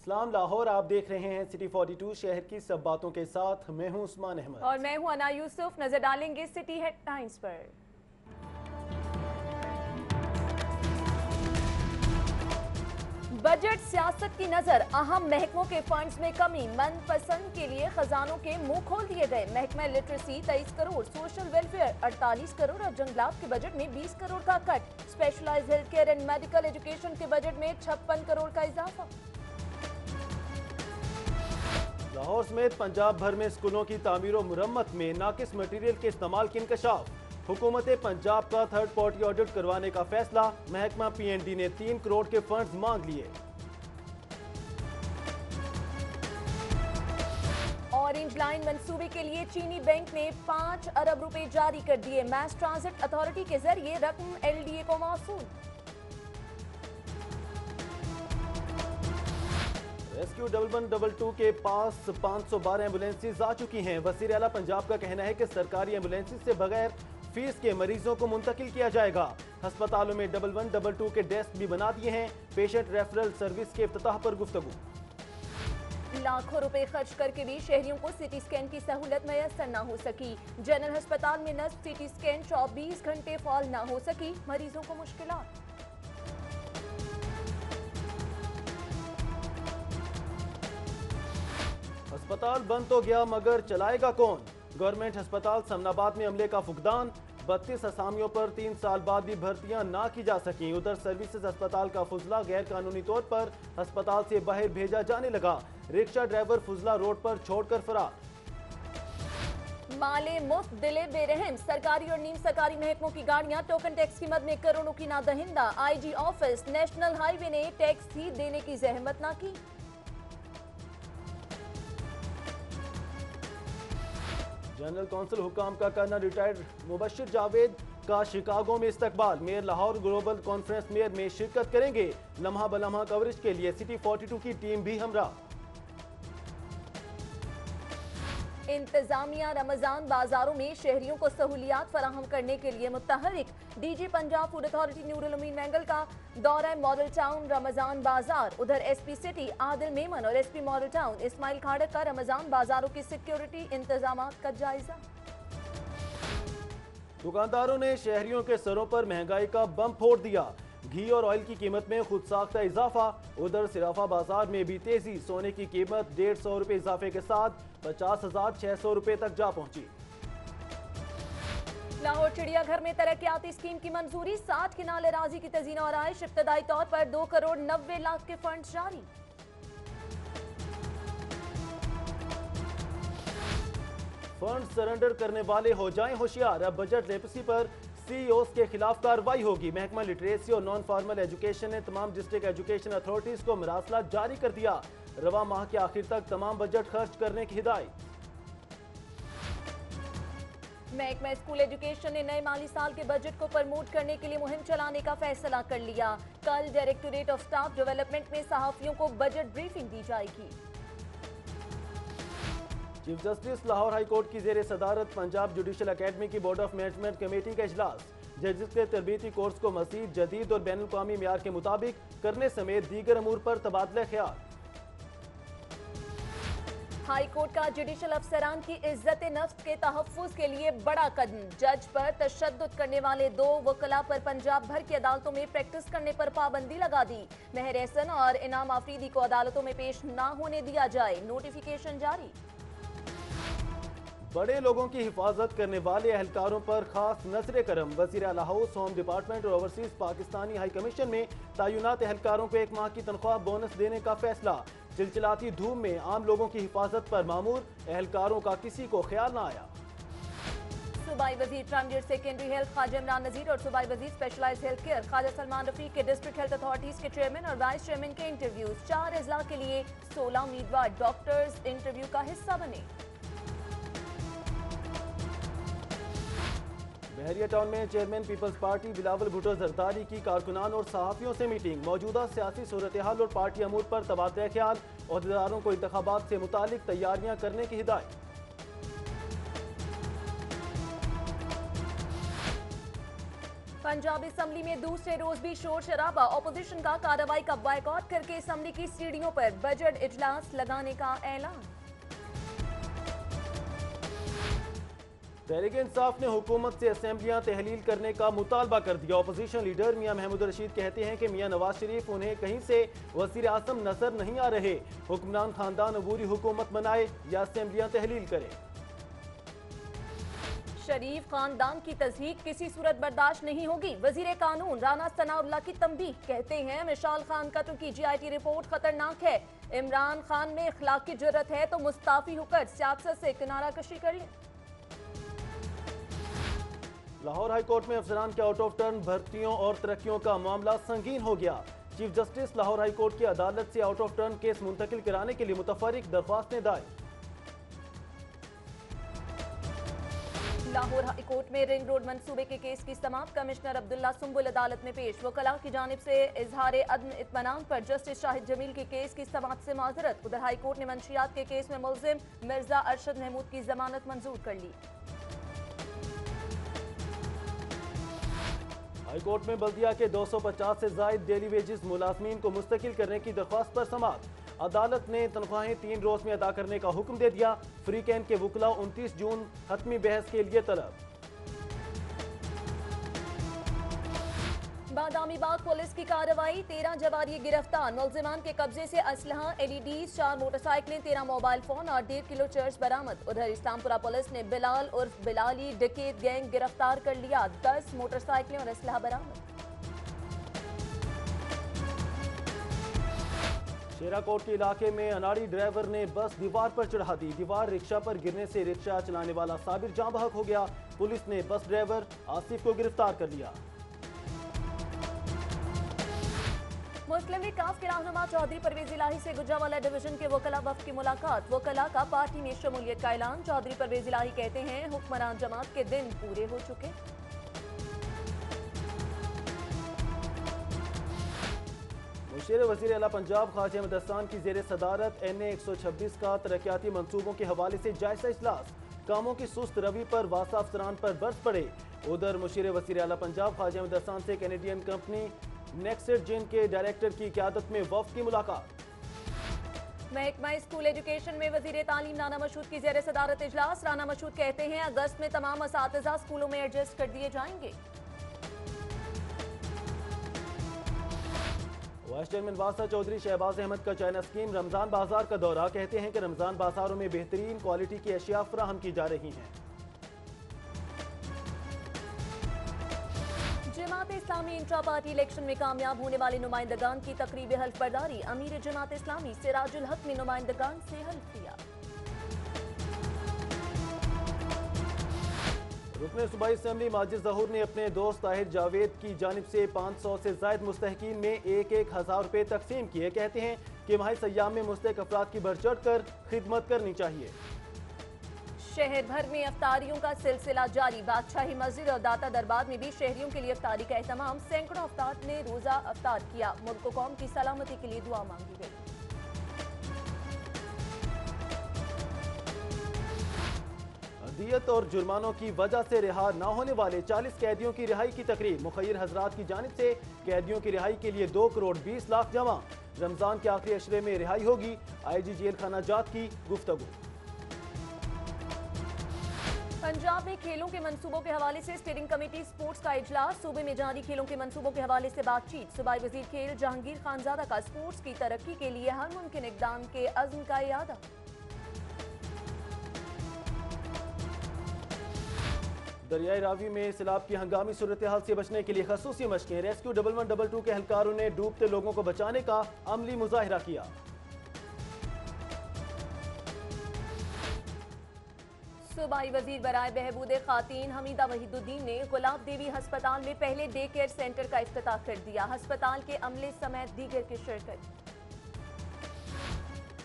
अस्सलाम लाहौर, आप देख रहे हैं सिटी 42 शहर की सब बातों के साथ। मैं हूं उस्मान अहमद और मैं हूं अना यूसुफ। नजर डालेंगे सिटी हेडलाइंस पर। बजट सियासत की नजर, अहम महकमों के फंड्स में कमी, मनपसंद के लिए खजानों के मुंह खोल दिए गए। महकमा literacy 23 crore, social welfare 48 crore और जंगलात के बजट में 20 करोड़ का कट। Specialised health care and medical education के बजट में 56 करोड़ का इजाफा। लाहौर समेत पंजाब भर में स्कूलों की तामीर और मुरम्मत में नाकिस मटीरियल के इस्तेमाल के इंकशाफ। हुकूमत पंजाब का थर्ड पार्टी ऑडिट करवाने का फैसला। महकमा PND ने 3 करोड़ के फंड्स मांग लिए। ऑरेंज लाइन मंसूबे के लिए चीनी बैंक ने 5 अरब रुपए जारी कर दिए। मैस ट्रांजिट अथॉरिटी के जरिए रकम LDA को मौसूल। रेस्क्यू 1122 के पास 512 एम्बुलेंसेज आ चुकी हैं। वज़ीर आला पंजाब का कहना है कि सरकारी एम्बुलेंसेज से बगैर फीस के मरीजों को मुंतकिल किया जाएगा। अस्पतालों में 1122 के डेस्क भी बना दिए हैं। पेशेंट रेफरल सर्विस के इफ्तिताह पर गुफ्तगू। लाखों रुपए खर्च करके भी शहरियों को सिटी स्कैन की सहूलत मैसर न हो सकी। जनरल अस्पताल में नस सिटी स्कैन 24 घंटे फॉल न हो सकी, मरीजों को मुश्किलात। अस्पताल बंद तो गया मगर चलाएगा कौन? गवर्नमेंट अस्पताल समनाबाद में अमले का फुकदान। 32 असामियों पर 3 साल बाद भी भर्तियां ना की जा सकी। उधर सर्विसेज अस्पताल का फुजला गैर कानूनी तौर पर अस्पताल से बाहर भेजा जाने लगा। रिक्शा ड्राइवर फुजला रोड पर छोड़कर फरार। माले मुफ्त दिले बेरहम, सरकारी और नीम सरकारी महकमों की गाड़ियां टोकन टैक्स की मद में करोड़ों की नादहिंदा। IG ऑफिस, नेशनल हाईवे ने टैक्स ही देने की जहमत ना की। जनरल कौंसिल हुकाम का करना रिटायर्ड मुबशिर जावेद का शिकागो में इस्तकबाल। Mayor Lahore global conference mayor में शिरकत करेंगे। लम्हा बलम्हा कवरेज के लिए सिटी 42 की टीम भी हमरा। इंतजामिया रमजान बाजारों में शहरियों को सहूलियात फराहम करने के लिए मुतहरिक। DG Punjab food authority Noorul Amin Mengal का दौरा मॉडल टाउन रमजान बाजार। उधर SP सिटी आदिल मेमन और SP मॉडल टाउन इस्माइल खाड़क का रमजान बाजारों की सिक्योरिटी इंतजाम का जायजा। दुकानदारों ने शहरियों के सरों पर महंगाई का बम फोड़ दिया। घी और ऑयल की कीमत में खुद साख्ता इजाफा। उधर सिराफा बाजार में भी तेजी। सोने की कीमत 150 रुपए इजाफे के साथ 50,600 रुपए तक जा पहुंची। लाहौर चिड़ियाघर में तरक्याती स्कीम की मंजूरी। 60 किनाल राजी की तजीन और आइश। इब्तदाई तौर पर 2 करोड़ 90 लाख के फंड जारी। फंड सरेंडर करने वाले हो जाएं होशियार। अब बजट लेप्सी पर CEOs के खिलाफ कार्रवाई होगी। महकमा लिटरेसी और नॉन फॉर्मल एजुकेशन ने तमाम डिस्ट्रिक्ट एजुकेशन अथॉरिटीज को मरासला जारी कर दिया। रवा माह के आखिर तक तमाम बजट खर्च करने की हिदायत। महकमा स्कूल एजुकेशन ने नए माली साल के बजट को प्रमोट करने के लिए मुहिम चलाने का फैसला कर लिया। कल डायरेक्टोरेट ऑफ स्टाफ डेवलपमेंट में सहाफियों को बजट ब्रीफिंग दी जाएगी। Chief justice Lahore high court की जेर सदारत पंजाब जुडिशल अकेडमी की बोर्ड ऑफ मैनेजमेंट कमेटी का इजलास। जजेस के तरबीती कोर्स को मजीद जदीद और बैनुल अक़वामी मेयार के मुताबिक करने समेत दीगर अमूर पर तबादला ख्याल। हाई कोर्ट का जुडिशल अफसरान की इज्जत नफ्स के तहफ़्फ़ुज़ के लिए बड़ा कदम। जज पर तशद्दुद करने वाले 2 वकला पर पंजाब भर की अदालतों में प्रैक्टिस करने पर पाबंदी लगा दी। मेहर एहसन और इनाम आफरीदी को अदालतों में पेश न होने दिया जाए, नोटिफिकेशन जारी। बड़े लोगों की हिफाजत करने वाले एहलकारों पर खास नजर करम। वज़ीर आला हाउस, होम डिपार्टमेंट और ओवरसीज पाकिस्तानी हाई कमीशन में तैनात एहलकारों को 1 माह की तनख्वाह बोनस देने का फैसला। चिलचिलाती धूम में आम लोगों की हिफाजत पर मामूर एहलकारों का किसी को ख्याल न आया। सूबाई वजीर transit secondary health Khawaja Imran Nazir और सूबाई वजीर specialized health care Khawaja Salman Rafique के डिस्ट्रिक्ट हेल्थ अथॉरिटीज के चेयरमैन और वाइस चेयरमैन के इंटरव्यूज। 4 अजला के लिए 16 उम्मीदवार डॉक्टर्स इंटरव्यू का हिस्सा बने। बहरिया टाउन में चेयरमैन पीपल्स पार्टी बिलावल भुट्टो जरदारी की कारकुनान और सहाफियों से मीटिंग। मौजूदा सियासी सूरत हाल और पार्टी अमूर पर तबादला ख्याल। ओहदेदारों को इंतखाबात से मुतालिक तैयारियां करने की हिदायत। पंजाब असम्बली में दूसरे रोज भी शोर शराबा। ऑपोजिशन का कार्रवाई का बायकॉट करके असम्बली की सीढ़ियों पर बजट इजलास लगाने का ऐलान। तहरीक इंसाफ ने हुकूमत से असेंबलियां तहलील करने का मुतालबा कर दिया। अपोजिशन लीडर मियां महमूद रशीद कहते हैं कि मियां नवाज शरीफ उन्हें कहीं से वज़ीर आज़म नजर नहीं आ रहे। हुक्मरान खानदान अबूरी हुकूमत बनाए या असेंबलियां तहलील करे। शरीफ खानदान की तज़हीक किसी सूरत बर्दाश्त नहीं होगी। वजीर कानून राना सनाउल्लाह की तंबीह, कहते हैं मिशाल खान कत्ल की GIT रिपोर्ट खतरनाक है। इमरान खान में इखलाकी जुर्रत है तो मुस्ताफी होकर सियासत से किनारा कशी कर ले। लाहौर हाई कोर्ट में अफसरान के आउट ऑफ टर्न भर्तियों और तरक्कियों का मामला संगीन हो गया। Chief justice Lahore high court की अदालत से आउट ऑफ टर्न केस मुंतकिल कराने के लिए मुतफर्रिक दरख्वास्तें दायर। लाहौर हाई कोर्ट में रिंग रोड मंसूबे के केस की समाप्त। कमिश्नर अब्दुल्ला सुंबुल अदालत में पेश। वकला की जानिब से इजहार अदम इत्मीनान पर जस्टिस शाहिद जमील के केस की समाप्त से माजरत। उधर हाई कोर्ट ने मंशियात के केस में मुलजिम मिर्जा अरशद महमूद की जमानत मंजूर कर ली। हाई कोर्ट में बल्दिया के 250 से जायद डेली वेजेस मुलाजमीन को मुस्तकिल करने की दरख्वास्त पर समाअत। अदालत ने तनख्वाहें 3 रोज में अदा करने का हुक्म दे दिया। फ्री कैंप के वकला 29 जून हतमी बहस के लिए तलब। बादामी बाग पुलिस की कार्रवाई। 13 जवारी गिरफ्तार। मुलजिमान के कब्जे से असलहा, LEDs, 4 मोटरसाइकिलें, 13 मोबाइल फोन और 1.5 किलो चर्च बरामद। उधर इस्लामपुरा पुलिस ने बिलाल उर्फ बिलाली डकैत गैंग गिरफ्तार कर लिया। 10 मोटरसाइकिलें और असलहा बरामद। शेराकोट के इलाके में अनाड़ी ड्राइवर ने बस दीवार पर चढ़ा दी। दीवार रिक्शा पर गिरने से रिक्शा चलाने वाला साबिर जाँ बहक हो गया। पुलिस ने बस ड्राइवर आसिफ को गिरफ्तार कर लिया। मुस्लिम लीग काफ के रहनुमा चौधरी परवेज इलाही से गुजरावाला डिवीजन के वकला वफ्द की मुलाकात। वकला का पार्टी में शमूलियत का ऐलान। चौधरी परवेज इलाही कहते हैं हुक्मरान जमात के दिन पूरे हो चुके। मुशीर वज़ीर आला पंजाब ख्वाजा अहमद हसन की ज़ेर सदारत NA 126 का तरक्याती मंसूबों के हवाले से जायजा इजलास। कामों की सुस्त रवि पर वासा अफसरान पर बरस पड़े। उधर मुशीर वज़ीर आला पंजाब ख्वाजा अहमद हसन से कैनेडियन कंपनी नेक्सेट जिन के डायरेक्टर की क़यादत में वफ़द की मुलाकात। महकमा स्कूल एजुकेशन में वजीर तालीम राना मशहूद की ज़ेर सदारत इजलास। राना मशहूद कहते हैं अगस्त में तमाम असातिज़ा स्कूलों में एडजस्ट कर दिए जाएंगे। वाइस चेयरमैन वासा चौधरी शहबाज अहमद का चाइना स्कीम रमजान बाजार का दौरा। कहते हैं कि रमजान बाजारों में बेहतरीन क्वालिटी की अशिया फराहम की जा रही हैं। Jamaat Islami intra party election में कामयाब होने वाले नुमाइंदगान की तकरीब हल्फ बर्दारी। अमीर जमात इस्लामी सिराजुल हक ने नुमाइंदगान से हल्फ लिया। रुकन सूबाई असेंबली माजिद जहूर ने अपने दोस्त ताहिर जावेद की जानिब से 500 से जायद मुस्तहकीन में 1,000 रुपये तकसीम किए। कहते हैं कि माह सयाम में मुस्तहक अफराद की बढ़ चढ़ कर खिदमत करनी चाहिए। शहर भर में अफ्तारियों का सिलसिला जारी। बादशाही मस्जिद और दाता दरबार में भी शहरियों के लिए अफ्तारी का एहतमाम। सैकड़ों अफ्तार ने रोजा अफ्तार किया। मुल्क व कौम की सलामती के लिए दुआ मांगी गई। दियत और जुर्मानों की वजह से रिहा न होने वाले 40 कैदियों की रिहाई की तकरीब। मुखय्यर हजरात की जानिब से कैदियों की रिहाई के लिए 2 करोड़ 20 लाख जमा। रमजान के आखिरी अशरे में रिहाई होगी। IG जेल खाना जात की गुफ्तगू। पंजाब में खेलों के मंसूबों के हवाले से स्टीयरिंग कमेटी स्पोर्ट्स का इजलास। सूबे में जारी खेलों के मंसूबों के हवाले से बातचीत। सूबाई वजीर खेल जहांगीर खानजादा का स्पोर्ट्स की तरक्की के लिए हर मुमकिन इकदाम के अज़्म का इरादा। दरियाई रावी में सैलाब की हंगामी सूरत हाल से बचने के लिए खसूसी मशकें। रेस्क्यू 1122 के एहलकारों ने डूबते लोगों को बचाने का अमली मुजाहिरा किया। सूबाई वजीर बराए बहबूद खातीन हमीदा वहीदुद्दीन ने गुलाब देवी अस्पताल में पहले डे केयर सेंटर का इफ्तिताह कर दिया। अस्पताल के अमले समेत दीगर की शिरकत।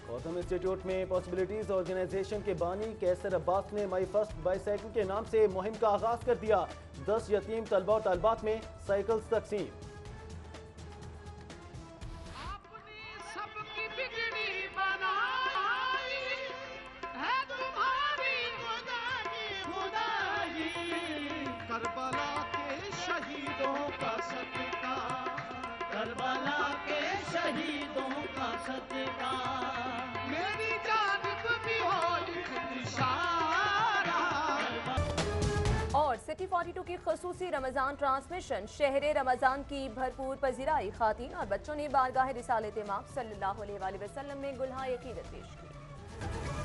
गौतम इंस्टीट्यूट में पॉसिबिलिटीज ऑर्गेनाइजेशन के बानी कैसर अब्बास ने माई फर्स्ट बाईसाइकिल के नाम से मुहिम का आगाज कर दिया। 10 यतीम तलबा और तलबात में साइकिल्स तकसीम। करबला के शहीदों करबला के शहीदों का सत्कार, मेरी जानिब भी हो एक इशारा। और सिटी 42 की खसूसी रमजान ट्रांसमिशन, शहर रमजान की भरपूर पजीराई, खातीन और बच्चों ने बारगाह रिसालत माब सल्लल्लाहु अलैहि वसल्लम में गुल्हा अकीदत पेश की।